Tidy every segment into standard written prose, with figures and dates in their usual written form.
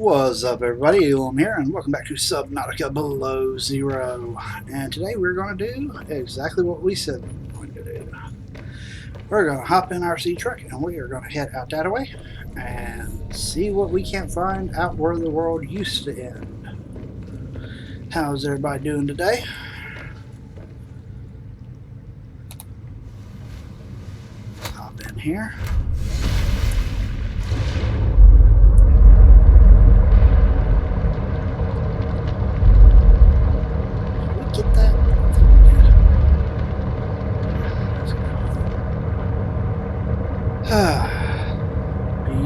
What's up, everybody? I'm here, and welcome back to Subnautica Below Zero. And today we're going to do exactly what we said we were going to do. We're going to hop in our sea truck, and we are going to head out that way and see what we can't find out where the world used to end. How's everybody doing today? Hop in here. Get that?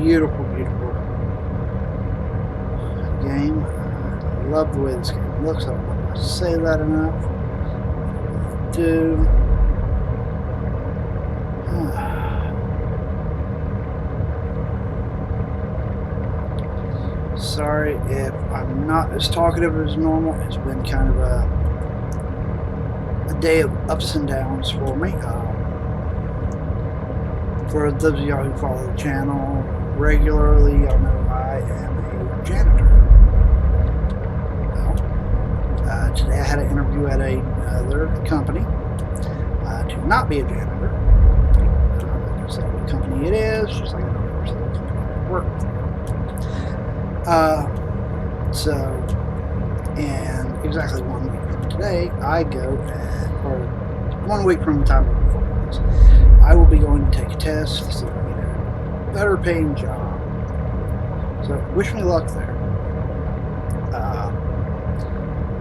Beautiful, beautiful game. I love the way this game looks. I don't know if I say that enough. I do. Sorry if I'm not as talkative as normal. It's been kind of a day of ups and downs for me. For those of y'all who follow the channel regularly, y'all know I am a janitor. Well, today I had an interview at another company to not be a janitor. I'm not going to say what company it is, just like I don't ever say what company I work for. And exactly 1 week from today, I go, or 1 week from the time of recording this, I will be going to take a test to see if I get a better paying job. So wish me luck there.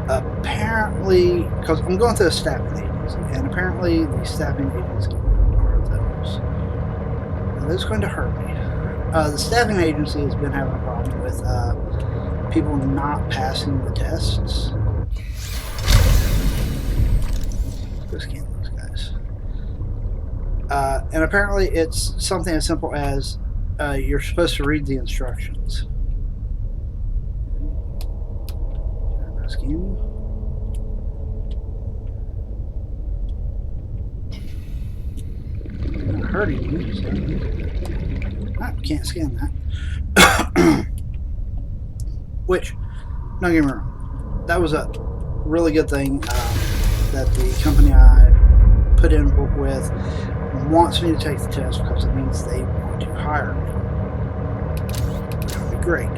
Apparently, because I'm going through a staffing agency, and apparently the staffing agency are those. Now, that's going to hurt me. The staffing agency has been having a problem with people not passing the tests. Go scan those guys. And apparently it's something as simple as you're supposed to read the instructions. Scan. Not hurting you. So. I can't scan that. Which, don't get me wrong, that was a really good thing that the company I put in with wants me to take the test because it means they want to hire me. That would be great.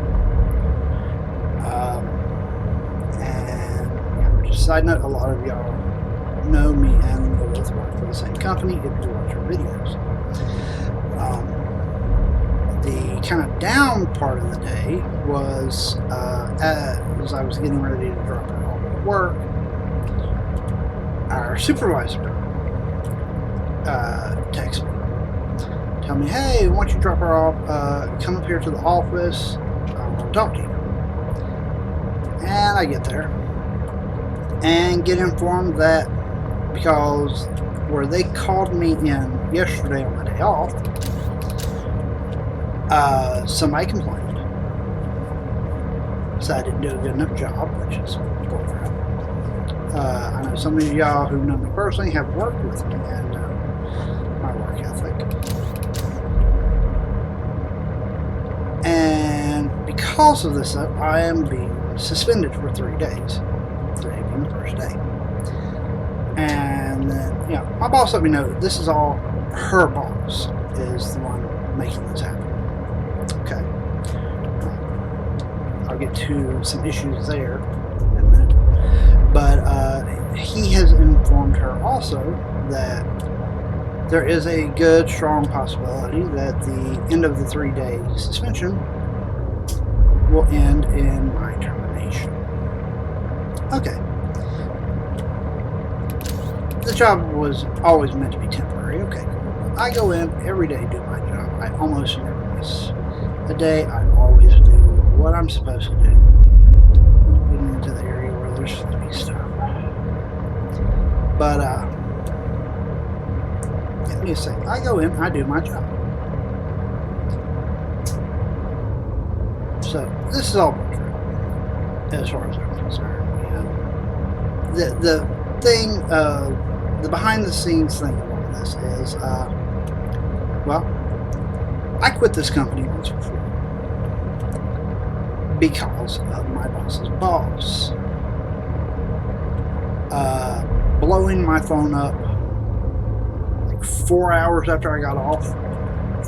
And just a side note, a lot of y'all know me and both work for the same company if you watch our videos. The kind of down part of the day was as I was getting ready to drop her off at work, our supervisor texted me, tell me, hey, why don't you drop her off, come up here to the office, I want to talk to you. And I get there and get informed that because where they called me in yesterday on my day off, somebody complained. So I didn't do a good enough job, which is bullcrap. I know some of y'all who know me personally have worked with me and my work ethic. And because of this, I am being suspended for 3 days. Today being the first day. And then, you know, my boss let me know that this is all her boss is the one making this happen. Okay. I'll get to some issues there in a minute. But he has informed her also that there is a good, strong possibility that the end of the 3-day suspension will end in my termination. Okay. The job was always meant to be temporary. Okay, cool. I go in every day, do my job. I almost never miss a day. I always do what I'm supposed to do. Getting into the area where there's supposed to be stuff. But, let me say, I go in, I do my job. So, this is all true, as far as I'm concerned. You know, the thing, the behind-the-scenes thing of all this is, well, I quit this company once before. because of my boss's boss blowing my phone up like 4 hours after I got off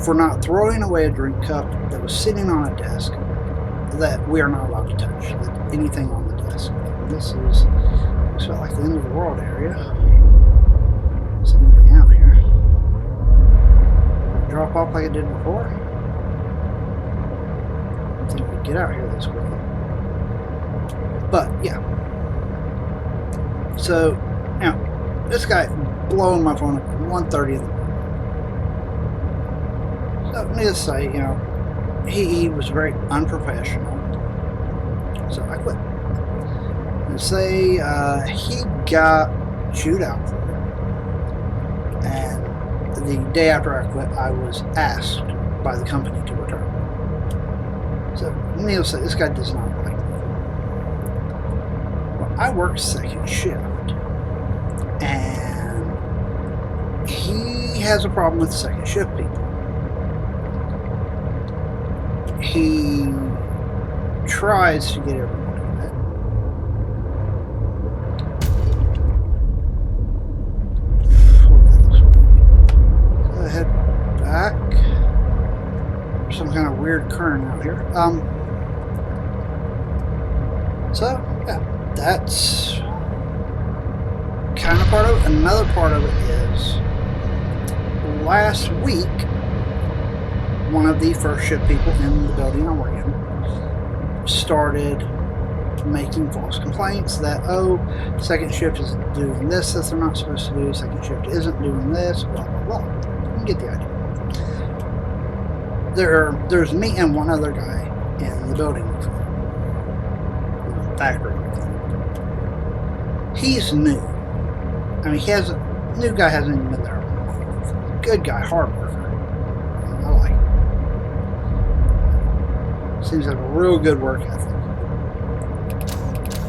for not throwing away a drink cup that was sitting on a desk that we are not allowed to touch, anything on the desk. This felt like the end of the world area. Is anything out here? Drop off like I did before? I don't think we get out here this quickly. But yeah. So, you know, this guy blowing my phone up at 1:30 in the morning. So, needless to say, you know, he was very unprofessional. So I quit. And say he got chewed out for it. And the day after I quit, I was asked by the company to return. So, needless to say, this guy does not like me. Well, I work second shift. And he has a problem with second shift people. He tries to get everyone to do that. Go ahead back. There's some kind of weird current out here. So yeah, that's kind of part of it. Another part of it is last week, one of the first shift people in the building I work in started making false complaints that, oh, second shift is doing this that they're not supposed to do, second shift isn't doing this, blah, blah, blah. You get the idea. There's me and one other guy in the building with me. Factory with me. He's new. I mean, new guy hasn't even been there a month. Good guy, hard worker. I like him. Seems like a real good work ethic.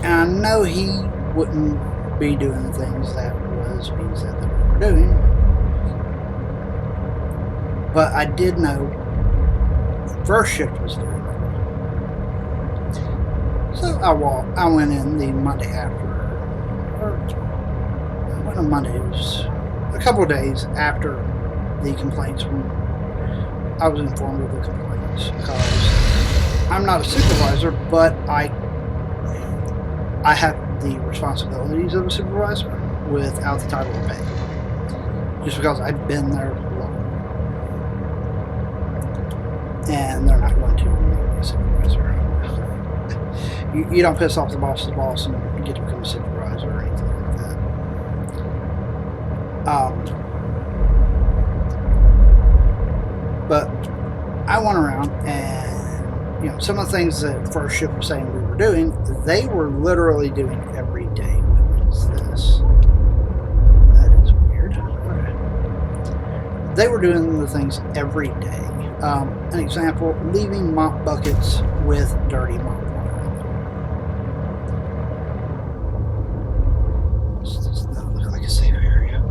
And I know he wouldn't be doing the things that was being said that we were doing. But I did know first shift was doing it. So I went in the Monday after, on Monday, it was a couple of days after the complaints when I was informed of the complaints, because I'm not a supervisor, but I have the responsibilities of a supervisor without the title of pay, just because I've been there long, and they're not going to make me a supervisor. You don't piss off the boss's boss and get to become a supervisor or anything like that. But I went around and, you know, some of the things that first shift was saying we were doing, they were literally doing every day. What is this? That is weird. Okay. They were doing the things every day. An example, leaving mop buckets with dirty mop water. This does not look like a safe area.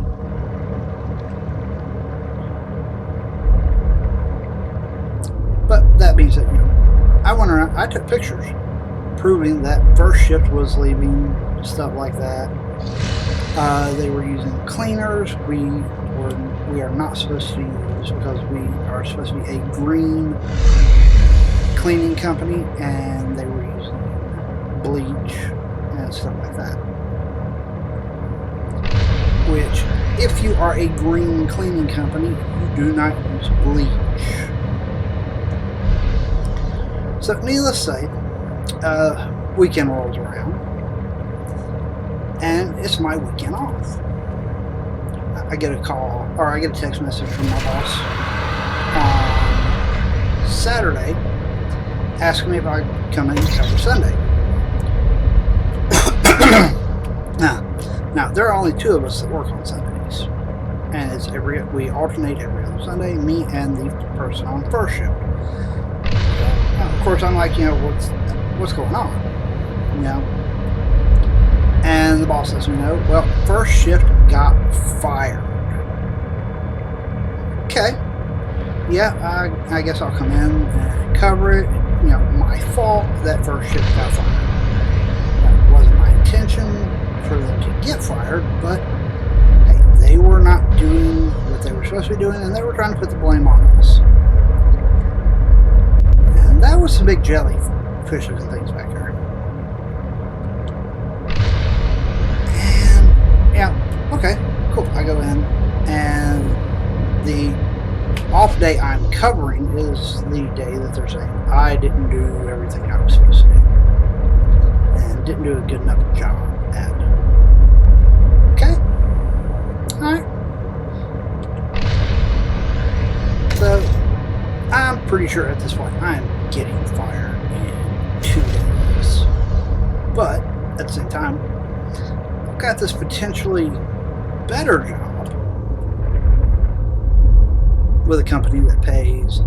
But that being said, you know, I went around, I took pictures proving that first shift was leaving stuff like that. They were using cleaners we are not supposed to use, because we are supposed to be a green cleaning company, and they were using bleach and stuff like that. Which, if you are a green cleaning company, you do not use bleach. So, needless to say, weekend rolls around, and it's my weekend off. I get a call, or I get a text message from my boss on Saturday asking me if I could come in and cover Sunday. Now, there are only two of us that work on Sundays, and it's we alternate every other Sunday, me and the person on first shift. Now, of course, I'm like, you know, what's going on, you know? And the boss lets me know, well, first shift got fired. Okay. Yeah, I guess I'll come in and cover it, you know, my fault that first ship got fired. That wasn't my intention for them to get fired, but hey, they were not doing what they were supposed to be doing, and they were trying to put the blame on us. And that was some big jellyfishes and things back there. And yeah, okay, cool. I go in, and the off day I'm covering is the day that they're saying I didn't do everything I was supposed to do and didn't do a good enough job at it. Okay? Alright. So, I'm pretty sure at this point I'm getting fired in 2 days. But, at the same time, I've got this potentially better job with a company that pays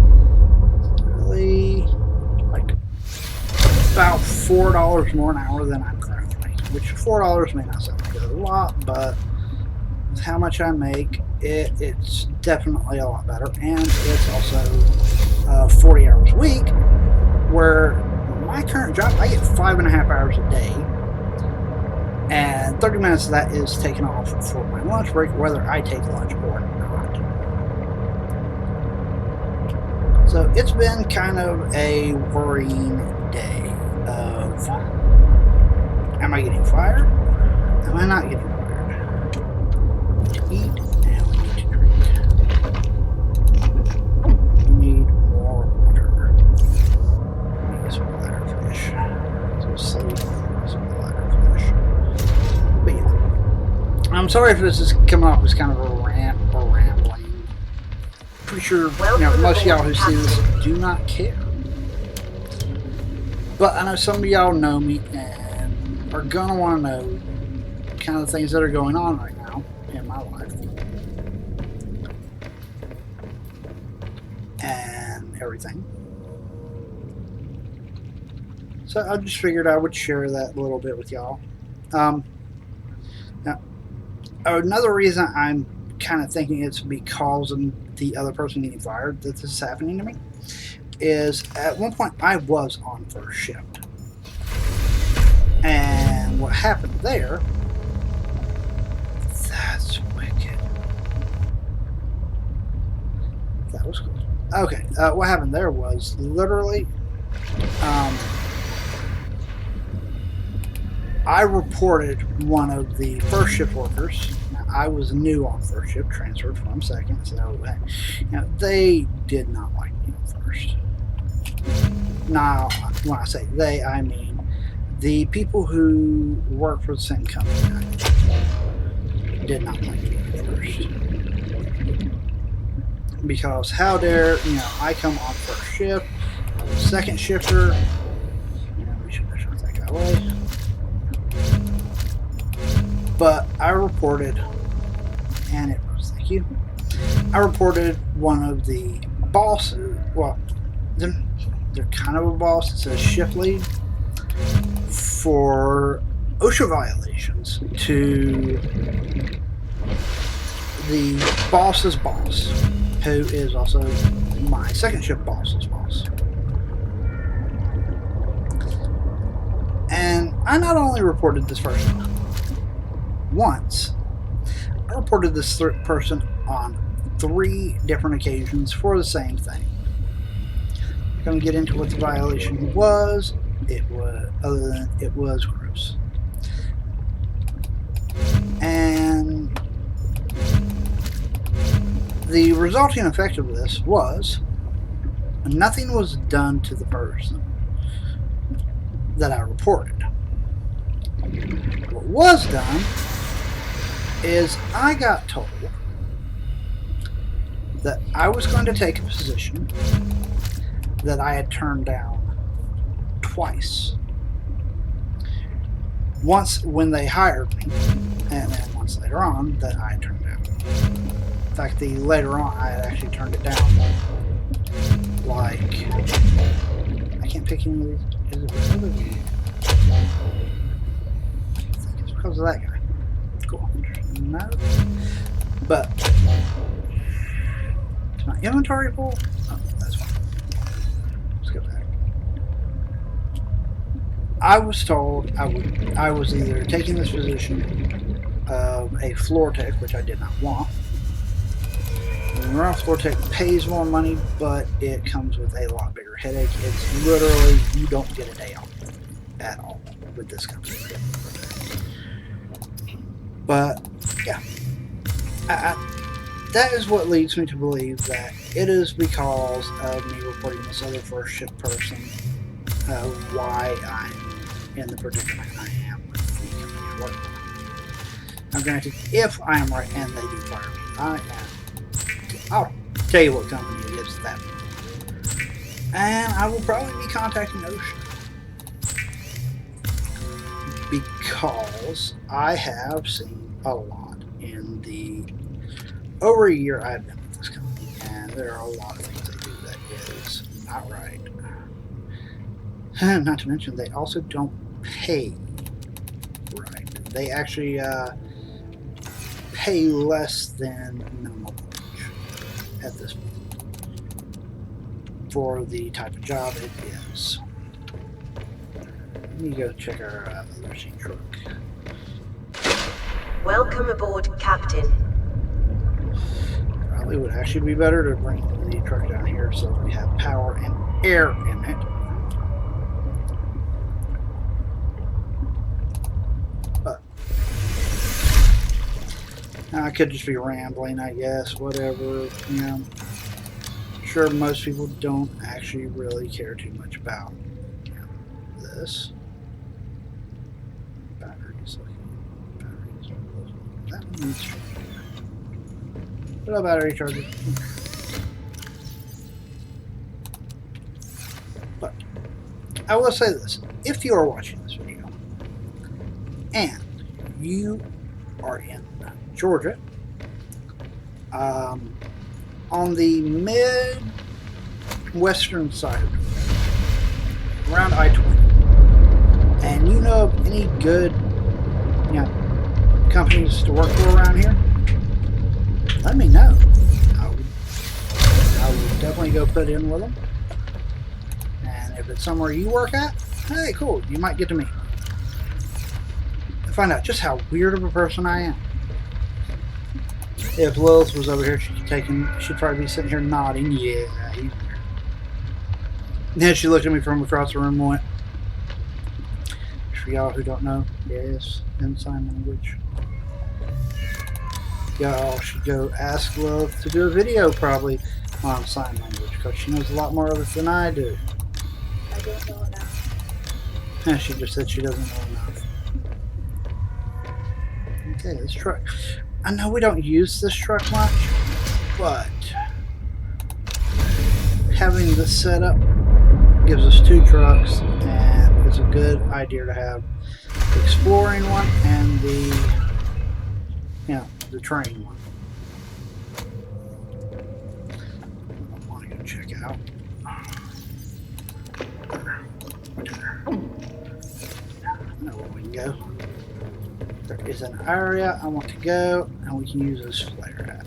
really like about $4 more an hour than I'm currently making, which $4 may not sound like a lot, but with how much I make, it's definitely a lot better. And it's also 40 hours a week, where my current job, I get 5.5 hours a day, and 30 minutes of that is taken off for my lunch break, whether I take lunch or not. So it's been kind of a worrying day of, am I getting fired? Am I not getting fired? We need to eat and we need to drink. We need more water. We need some bladderfish. Some sleep, some bladderfish. But yeah, I'm sorry if this is coming off as kind of a rant or rambling. Pretty sure most of y'all who see this do not care. But I know some of y'all know me and are gonna want to know kind of the things that are going on right now in my life and everything. So I just figured I would share that a little bit with y'all. Now, another reason I'm kind of thinking it's because of the other person getting fired that this is happening to me is at one point I was on first shift, and what happened there, that's wicked. That was cool. Okay, what happened there was literally I reported one of the first shift workers. Now, I was new on first shift, transferred from second, so they did not like me on first. Now, when I say they, I mean the people who work for the same company did not like me at first. Because how dare, I come on first shift, I'm a second shifter, we should measure that guy away. But I reported, and it was, thank you, I reported one of the bosses, well, they're kind of a boss, it says shift lead, for OSHA violations to the boss's boss, who is also my second shift boss's boss. And I not only reported this person once, I reported this person on 3 different occasions for the same thing. I'm going to get into what the violation was. It was gross. And the resulting effect of this was nothing was done to the person that I reported. What was done is I got told that I was going to take a position that I had turned down twice. Once when they hired me, and then once later on that I turned down. In fact, the later on I had actually turned it down. Like, I can't pick any of these. Is it because of you? I think it's because of that guy. Cool. No. But is my inventory full? Oh, that's fine. Let's go back. I was told I was either taking this position of a floor tech, which I did not want. When you're on floor tech, pays more money, but it comes with a lot bigger headache. It's literally, you don't get a day off at all with this company. But yeah, that is what leads me to believe that it is because of me reporting this other first shift person why I'm in the predicament I am with the company I work for. Now granted, if I am right and they do fire me, I'll tell you what company it is at that point. And I will probably be contacting Ocean. Because I have seen a lot in the over a year I've been with this company, and there are a lot of things they do that is not right. Not to mention, they also don't pay right. They actually pay less than minimum wage at this point for the type of job it is. Let me go check our other sea truck. Welcome aboard, Captain. Probably would actually be better to bring the truck down here so we have power and air in it. But I could just be rambling, I guess, whatever, you know. Sure, most people don't actually really care too much about, you know, this. Batteries. That one needs charging. What about battery charger? But I will say this: if you are watching this video and you are in Georgia, on the mid-western side of Georgia, around I-20, and you know of any good, you know, companies to work for around here, let me know. I would definitely go put in with them. And if it's somewhere you work at, hey, cool, you might get to meet me. And find out just how weird of a person I am. If Lilith was over here, she'd probably be sitting here nodding. Yeah, he's weird. And then she looked at me from across the room and went, for y'all who don't know, yes, in sign language. Y'all should go ask Lilith to do a video probably on sign language because she knows a lot more of it than I do. I don't know enough. And she just said she doesn't know enough. Okay, this truck. I know we don't use this truck much, but having this setup gives us 2 trucks, and it's a good idea to have the exploring one and the, you know, the train one. I want to go check out. I know where we can go. There is an area I want to go, and we can use this flare at.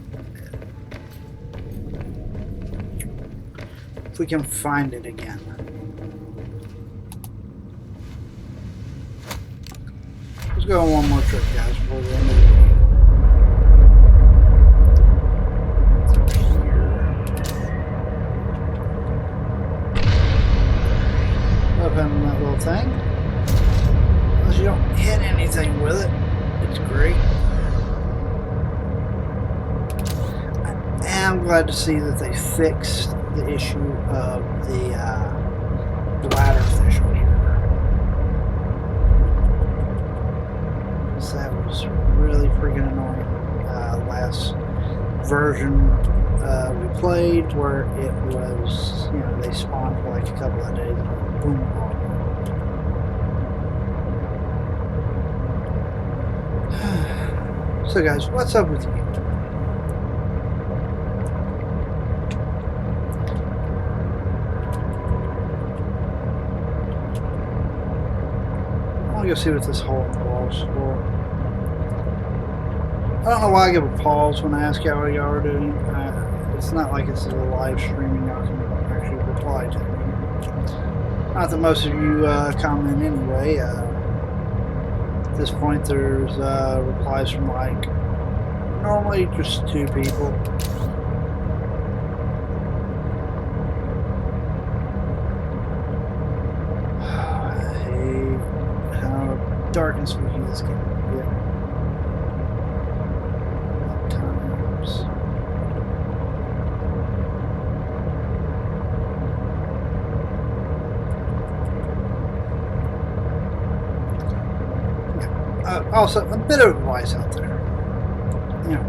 If we can find it again. Let's go on one more trip, guys, before the end of the video. Open that little thing. Unless you don't hit anything with it, it's great. I am glad to see that they fixed the issue of the bladderfish on here. So that was really freaking annoying. Last version we played where it was, you know, they spawned for like a couple of days and boom, gone. So guys, what's up with you? I want to go see what this hole involves for. I don't know why I give a pause when I ask how y'all are doing. It's not like it's a live streaming y'all can actually reply to me. Not that most of you comment anyway. At this point, there's replies from like normally just 2 people. I hate how dark and spooky this game can get. At times. Also, a bit of advice out there. You know,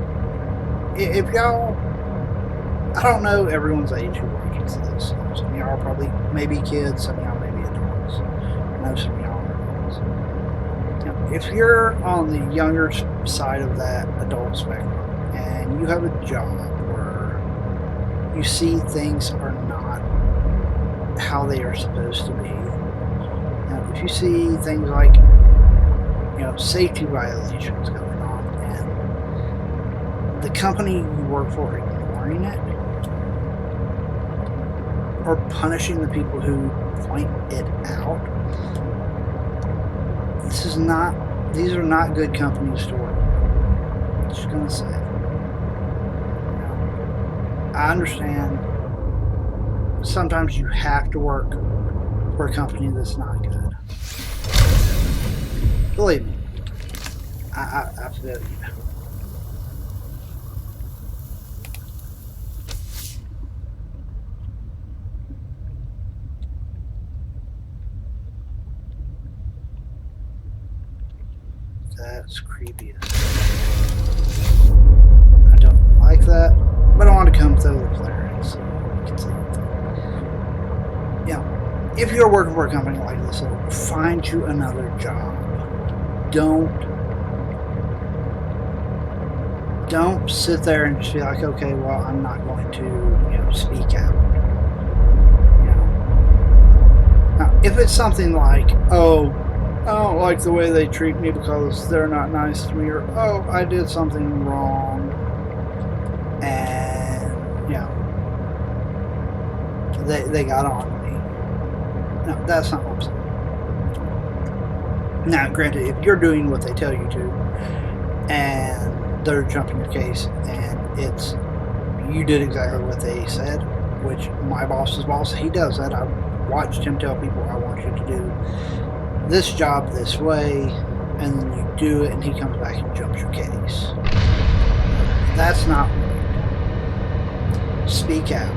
if y'all, I don't know everyone's age who watches this. Some of y'all are probably maybe kids, some of y'all may be adults. I know some of y'all are adults. You know, if you're on the younger side of that adult spectrum and you have a job where you see things are not how they are supposed to be, you know, if you see things like safety violations going on, and the company you work for ignoring it or punishing the people who point it out. These are not good companies to work for. I'm just gonna say. I understand sometimes you have to work for a company that's not good. Believe me, I feel you. That's creepy. I don't like that, but I want to come through the clearance so you can see it. You know, if you're working for a company like this, it'll find you another job. Don't sit there and just be like, okay, well, I'm not going to, speak out. Now, if it's something like, oh, I don't like the way they treat me because they're not nice to me, or oh, I did something wrong, and they got on me. No, that's not what I'm saying. Now, granted, if you're doing what they tell you to, and they're jumping your case, and it's you did exactly what they said, which my boss's boss, he does that. I've watched him tell people, I want you to do this job this way, and then you do it, and he comes back and jumps your case. That's not right. Speak out.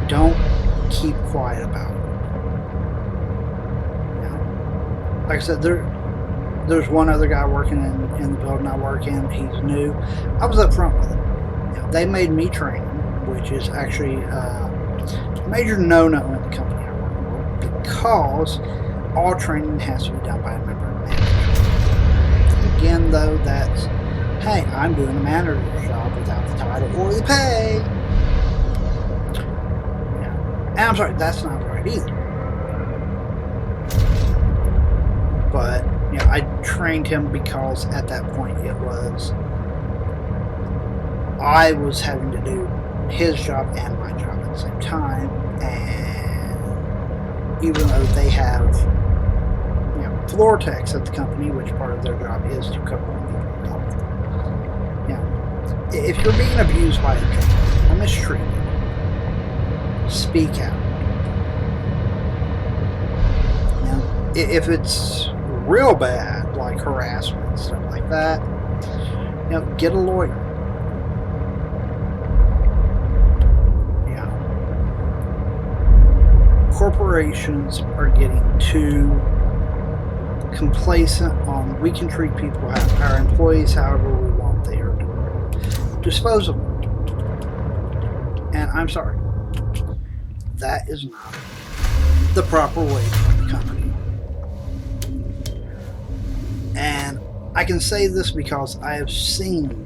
Don't keep quiet about it. Like I said, there's one other guy working in the building I work in. He's new. I was up front with him. They made me train him, which is actually a major no-no in the company I work for, because all training has to be done by a member of management. Again, though, that's, hey, I'm doing a manager's job without the title or the pay. And I'm sorry, that's not right either. But I trained him because at that point I was having to do his job and my job at the same time, and even though they have floor techs at the company, which part of their job is to cover people health. If you're being abused by a job or mistreated, speak out. If it's real bad, like harassment and stuff like that, get a lawyer. Corporations are getting too complacent on we can treat people, our employees, however we want. They are disposable. And I'm sorry, that is not the proper way to run a company. And I can say this because I have seen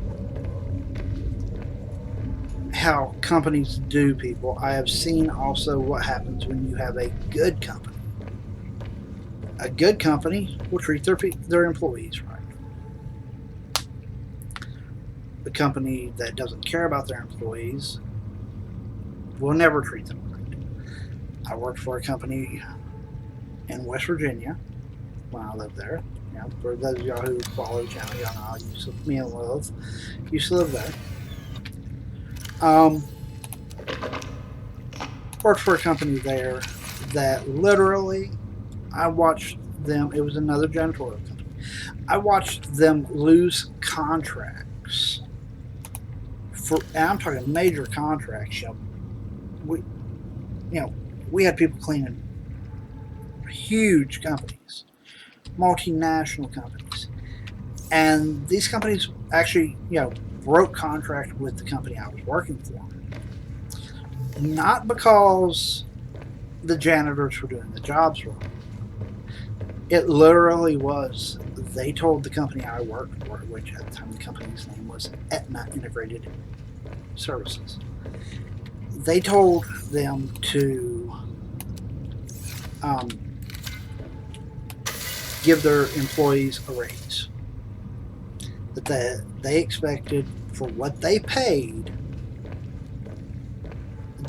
how companies do people. I have seen also what happens when you have a good company. A good company will treat their employees right. The company that doesn't care about their employees will never treat them right. I worked for a company in West Virginia when I lived there. You know, for those of y'all who follow the channel, y'all know I used to, me and Liv used to live there. Worked for a company there that literally I watched them. It was another janitorial company. I watched them lose contracts for. And I'm talking major contracts. We had people cleaning huge companies, multinational companies, and these companies actually, broke contract with the company I was working for. Not because the janitors were doing the jobs wrong. It literally was, they told the company I worked for, which at the time the company's name was Aetna Integrated Services. They told them to give their employees a raise. That they expected for what they paid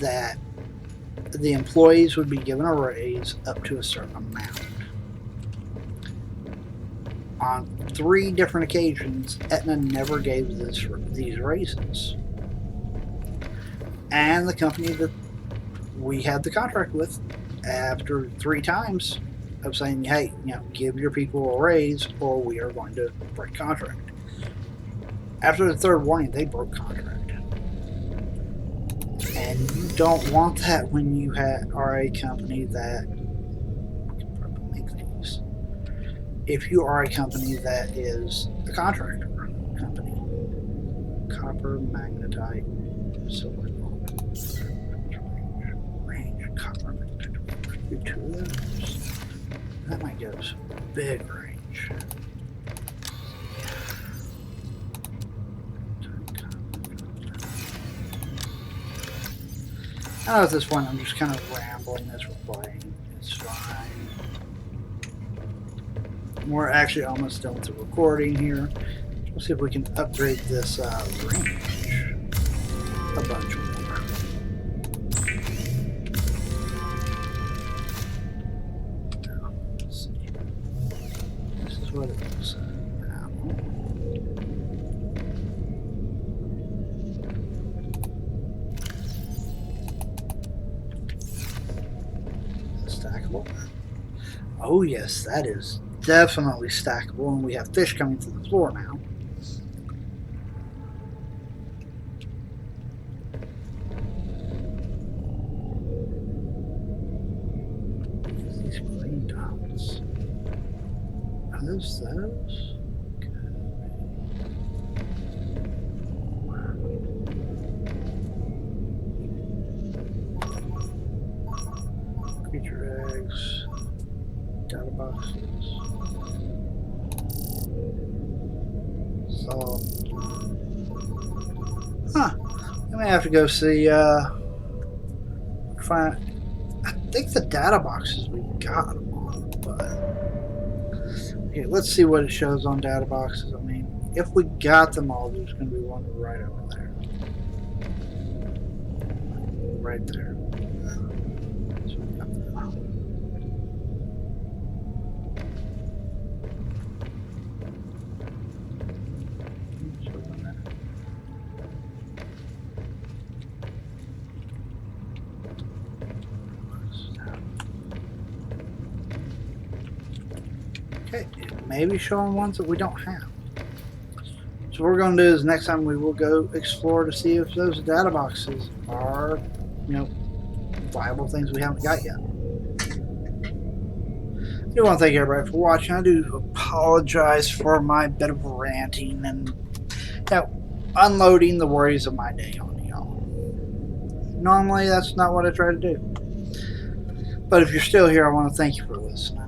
that the employees would be given a raise up to a certain amount. On 3 different occasions, Aetna never gave these raises. And the company that we had the contract with, after 3 times of saying, hey, give your people a raise or we are going to break contract. After the 3rd warning, they broke contract. And you don't want that when you are a company that can probably make these. If you are a company that is a contractor company, copper, magnetite, silver, gold, range, copper, magnetite. Do 2 of those. That might give us a big range. I know at this point I'm just kind of rambling as we're playing. It's fine. We're actually almost done with the recording here. Let's see if we can upgrade this range a bunch more. Let's see. This is what it looks like now. Stackable. Oh yes, that is definitely stackable, and we have fish coming to the floor now. These green dots. Are those? Creature eggs. Data boxes. So, I may have to go see, find, I think the data boxes we've got them on, but, okay, let's see what it shows on data boxes. I mean, if we got them all, there's going to be one right over there. Right there. So we got that. Okay, it may be showing ones that we don't have. So what we're going to do is next time we will go explore to see if those data boxes are, viable things we haven't got yet. I do want to thank everybody for watching. I do apologize for my bit of ranting and unloading the worries of my day on y'all. Normally that's not what I try to do. But if you're still here, I want to thank you for listening.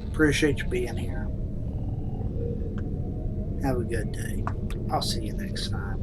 Appreciate you being here. Have a good day. I'll see you next time.